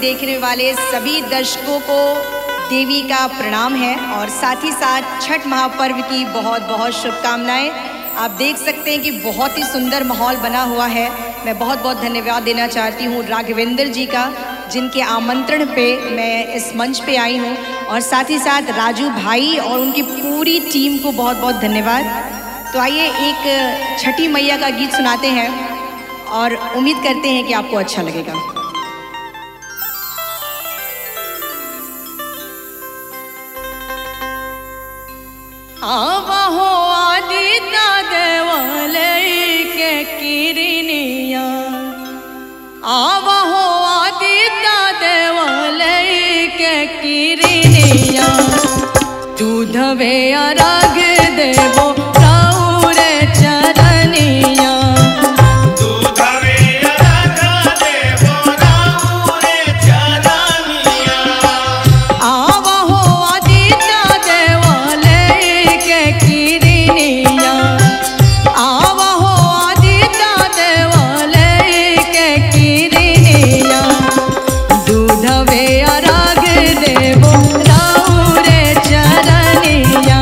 देखने वाले सभी दर्शकों को देवी का प्रणाम है और साथ ही साथ छठ महापर्व की बहुत बहुत शुभकामनाएं। आप देख सकते हैं कि बहुत ही सुंदर माहौल बना हुआ है। मैं बहुत बहुत धन्यवाद देना चाहती हूँ राघवेंद्र जी का, जिनके आमंत्रण पे मैं इस मंच पे आई हूँ, और साथ ही साथ राजू भाई और उनकी पूरी टीम को बहुत बहुत धन्यवाद। तो आइए एक छठी मैया का गीत सुनाते हैं और उम्मीद करते हैं कि आपको अच्छा लगेगा। आवा हो आदित्य देवालय के किरनिया, आवा हो आदित्य देवालय के किरनिया, दूधवे अर्घ देवो राउरे चरनिया, दूधवे अर्घ देवो राउरे चरनिया, आवा हो आदित्य देवालय के किरनिया, आवा हो आदित्य देवालय के किरनिया, दूधवे अर्घ देवो राउरे चरनिया।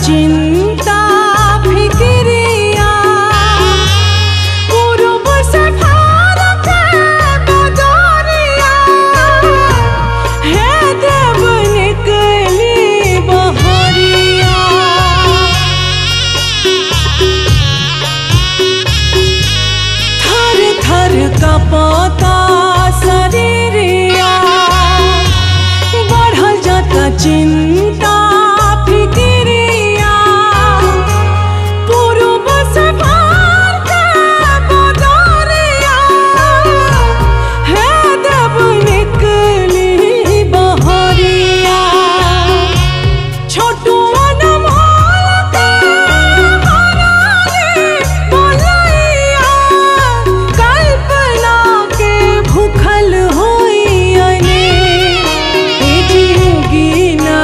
चिंता फिक्रिया पूर्व से भारत बदरिया है देव निकली बहरिया। थर थर कपता शरीरिया बढ़ल जाता चिंता फिक्रिया पूर्व से भारत बदरिया है देव निकली बहरिया। छोटू अनमोल के हराने बोलैया कल्पना के भूखल होई अने ए जीवगी ना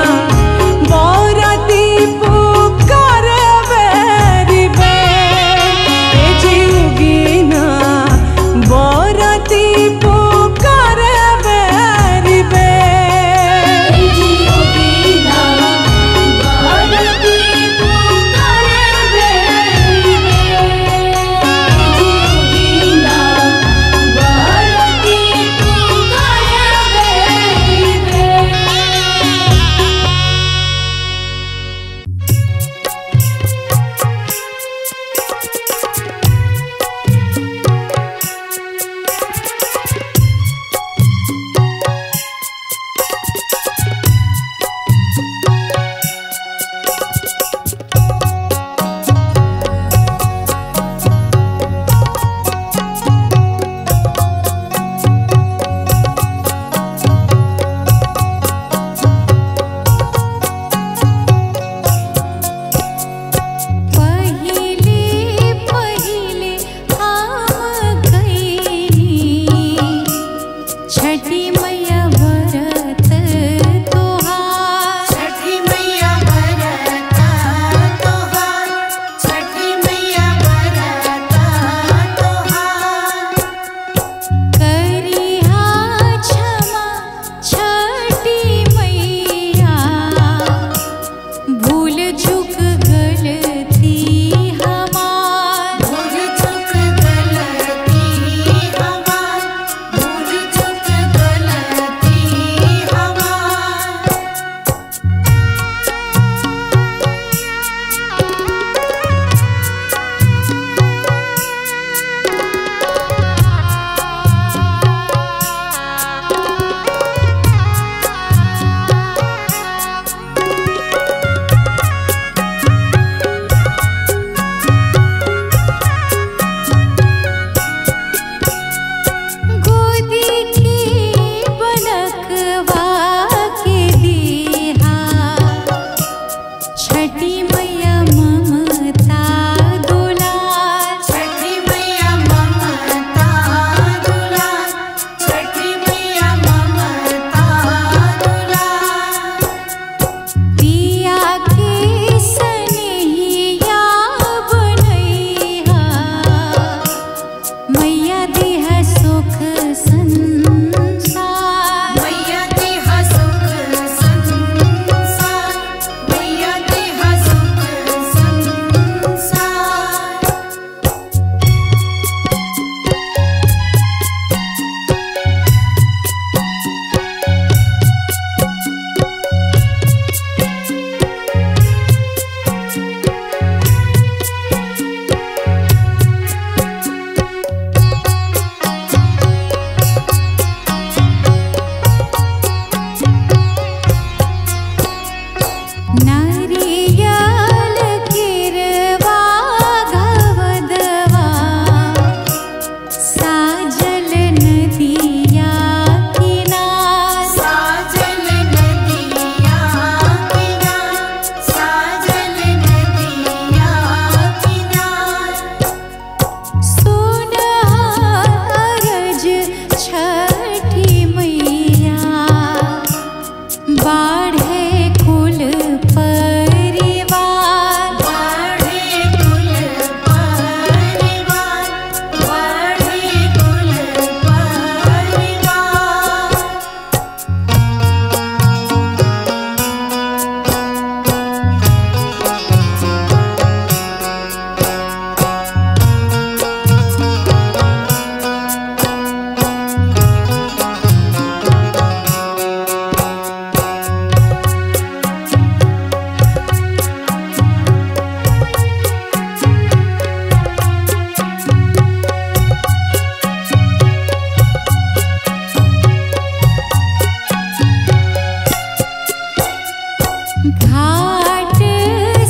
घाट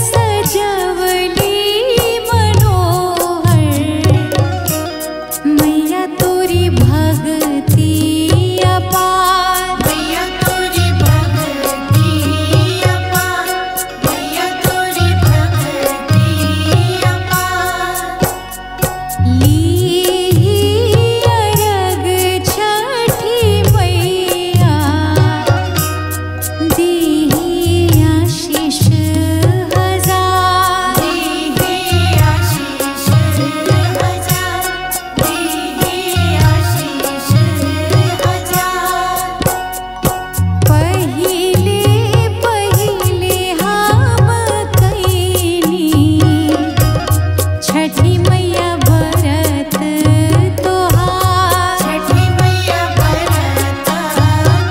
सजवली मनोहर मैया तोरी भगती अपार मैया तोरी भगती अपार मैया तोरी भगती अपार लीही अरग छठी मैया दीही आशीष हजार दीही आशीष हजार दीही आशीष हजार पहिले पहिले हम कैनी छठी मैया भरत तोहार छठी मैया भरत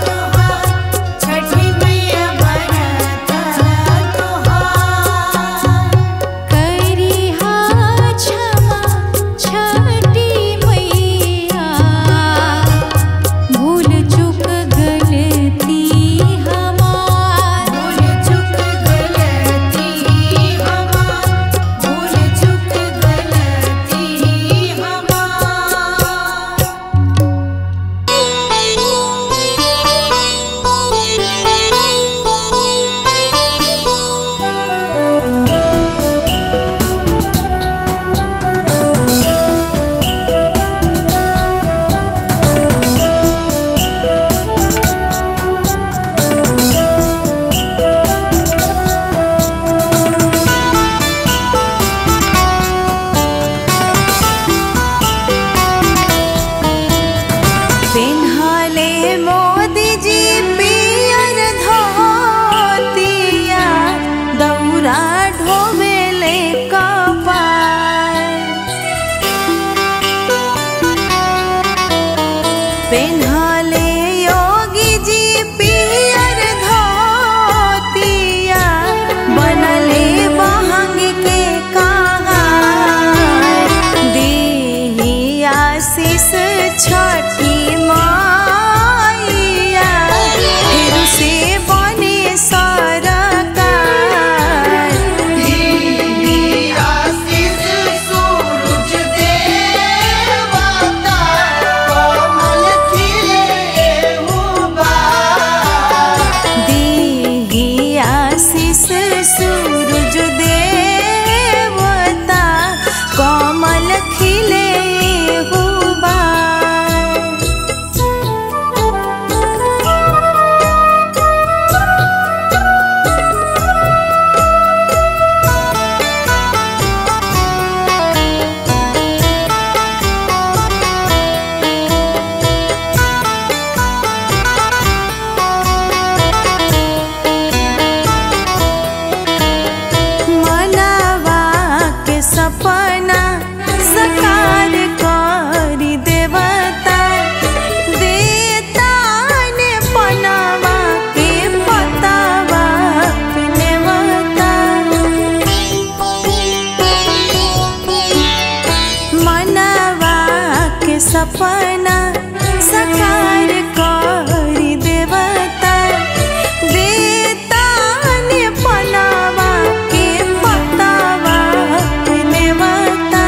तोहार छठी मैया भरत तोहार करिहा क्षमा छठी मैया भूल चूक गलती हमार भूल चूक गलती हमार भूल चूक गलती पेन्हाले मोदी जी पियर धोतिया दौरा ढोवेले कपार पेन्हाले योगी जी पियर धोतिया बनले बहंग के कहार दीही आशीष छठी मैया फिर से बने सरकार दीदी आशीष सूरज देवता कमल खिले हुबार दीही आशीष सूरज देवता कमल खिले हुबार मनवा के सपना साकार करी देवता देता ने पनावा के पतावा नेवता मनवा के सपना साकार करी देवता देता ने पनावा के पतावा नेवता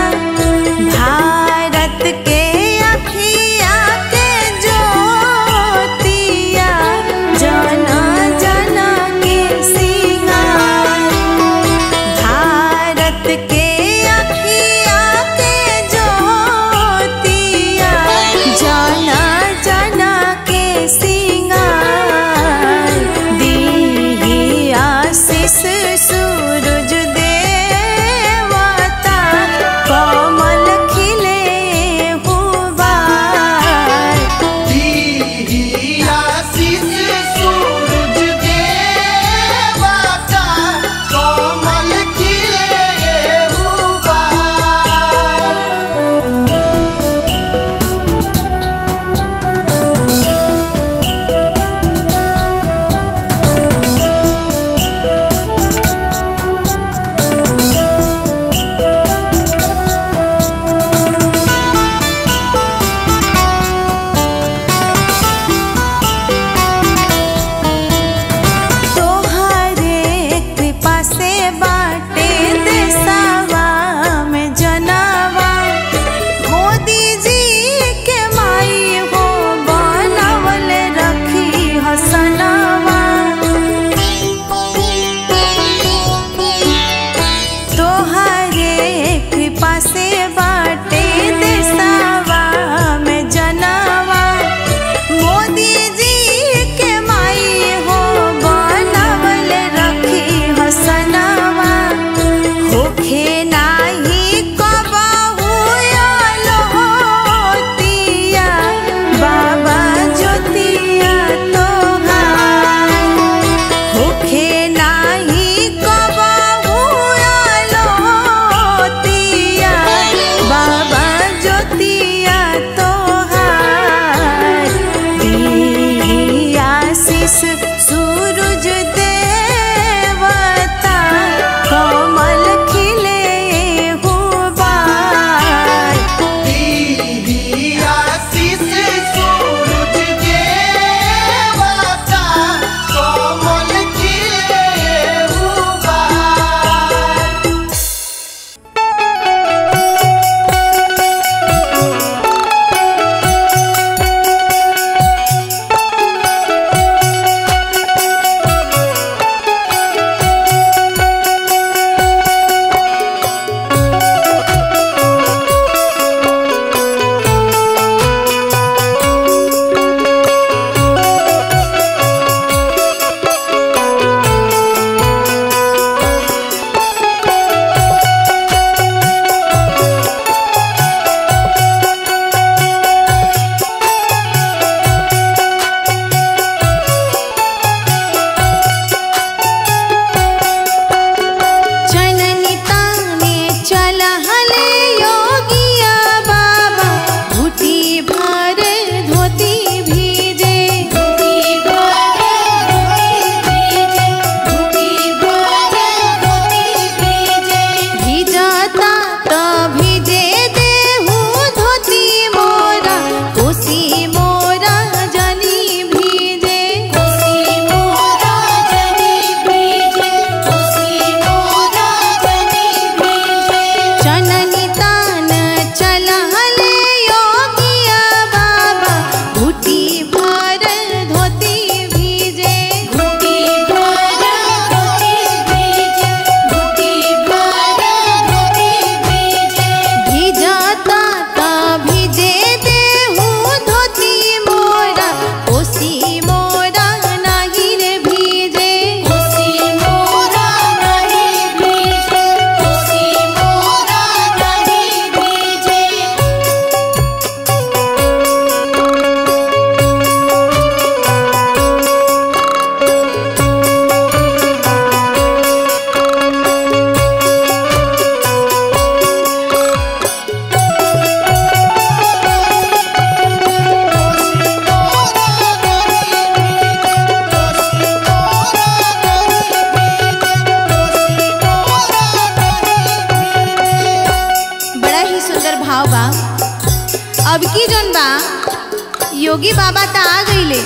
योगी बाबा ता आ गईले।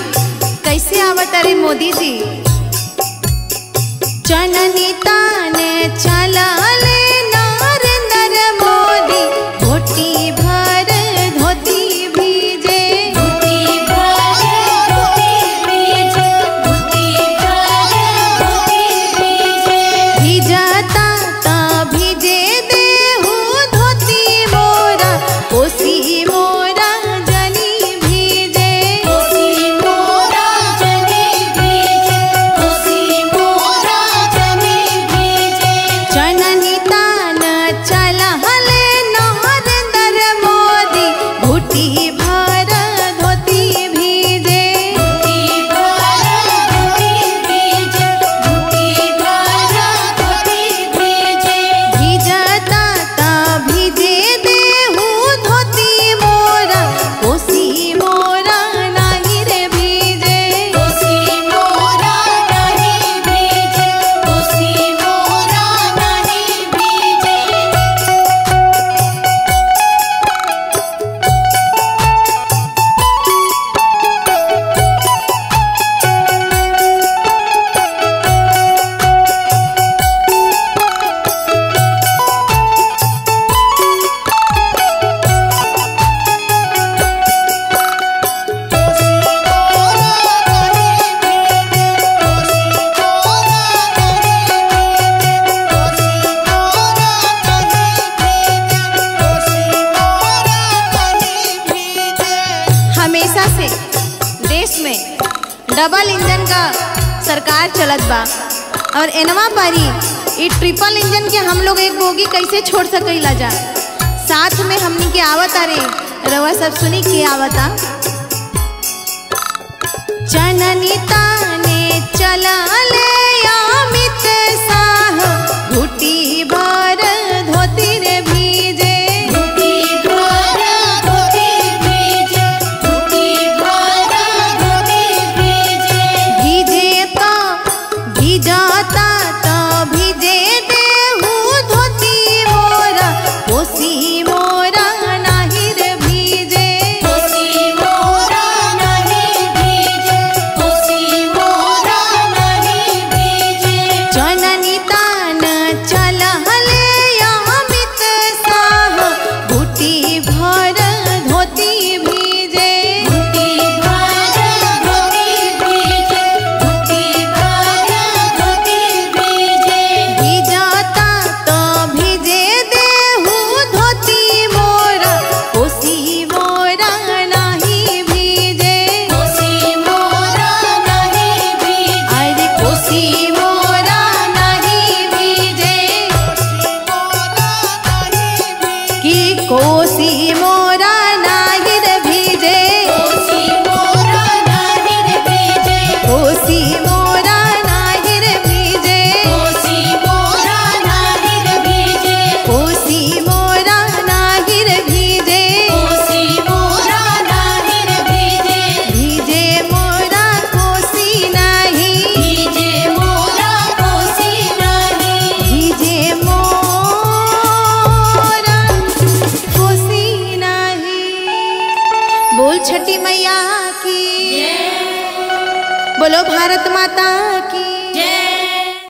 कैसे आवत रे मोदी जी? चननी ताने चलले नरेंद्र मोदी, घोटी भर धोती भीजे, घोटी भर धोती भीजे, घोटी भर धोती भीजे। भिजता ता भीजे देहु धोती मोरा, कोसी मोरा जनी भीजे, कोसी मोरा जनी भीजे, कोसी मोरा जनी भीजे। चननी तान चलले नरेंद्र मोदी, घुटी भर धोती भीजे, घुटी भर धोती भीजे, घुटी भर धोती भीजे। भिजता ता भीजे देहु धोती मोरा, कोसी मोरा नाही रे भीजे, कोसी मोरा नाही भीजे, कोसी मोरा नाही भीजे। हमेशा से देश में डबल इंजन का सरकार चलत बा और एनवा पारी ई ट्रिपल इंजन के हम लोग एक बोगी कैसे छोड़ सकीला जा। साथ में हमनी के आवत रे रवा सब सुनी के आवता। चननी ताने चलले अमित शाह, घुटी भर धोती रे भीजे, घुटी भर धोती भीजे, घुटी भर धोती भीजे। भीजे तो भिजता तो भीजे देहु धोती मोरा, कोसी मोरा नाही रे भीजे, कोसी मोरा नाही भीजे, कोसी मोरा नाही भीजे। चननी तान चलले अमित शाह, घुटी भर धोती भीजे, घुटी भर धोती भीजे, घुटी भर धोती भीजे। भिजता तो भीजे देहु धोती मोरा, कोसी मोरा नाही भीजे, कोसी मोरा नाही भीजे। अरे कोसी मोरा नाही भीजे, कि कोसी मोरा नाही रे भीजे, कोसी मोरा नाही रे भीजे, कोसी मोरा नाही रे भीजे, कोसी मोरा नाही रे भीजे, कोसी मोरा नाही रे भीजे, कोसी मोरा नाही रे भीजे। भीजे मोरा कोसी नाही, भीजे मोरा कोसी नाही, भीजे मोरा कोसी नाही। बोल छठी मैया की, बोलो भारत माता की।